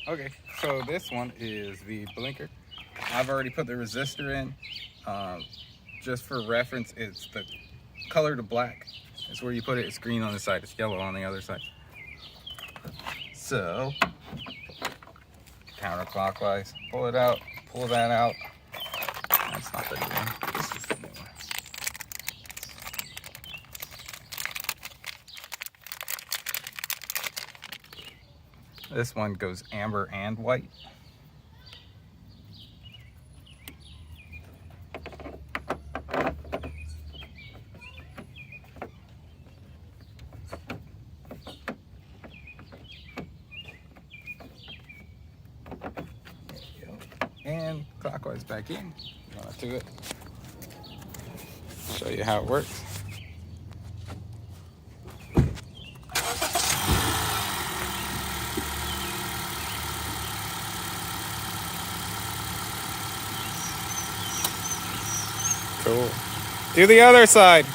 Okay, so this one is the blinker. I've already put the resistor in. Just for reference, it's the color to black. It's where you put it. It's green on this side. It's yellow on the other side. So, counterclockwise, pull it out, pull that out. That's not the new one. This is the new one. This one goes amber and white. And clockwise back in. To it. Show you how it works. Cool. Do the other side.